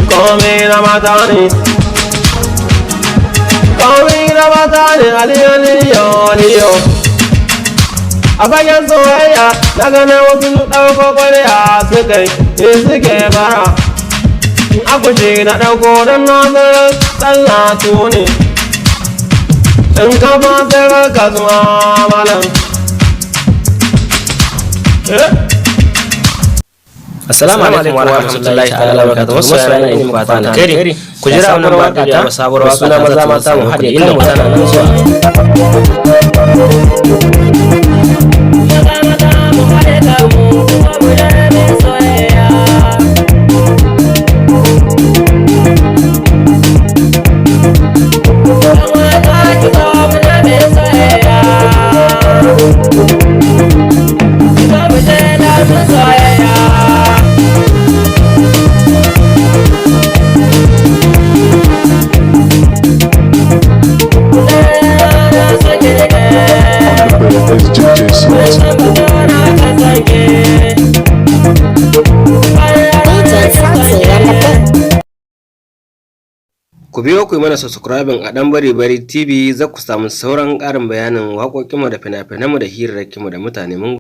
Komai na mata ne, komai na mata ne, aliyo. A fagen soyayya na ganin wasu ɗauko ƙwarya suke bara. A kushe na ɗauko don nasarar tsallatu ne. In ka fasar kasuwa malam. Assalamu alaikum wa rahmatullahi ta'ala wa barakatuhu. Wasu yana yin fata na kare. Ku jira wannan waka ta sabuwar waka suna maza mata mu haɗe inda mutana nan zuwa. Ku biyo ku yi mana subscribing a ɗan bari TV za ku samu sauran ƙarin bayanin waƙoƙinmu da fina-finanmu da hirarrakinmu da mutane mun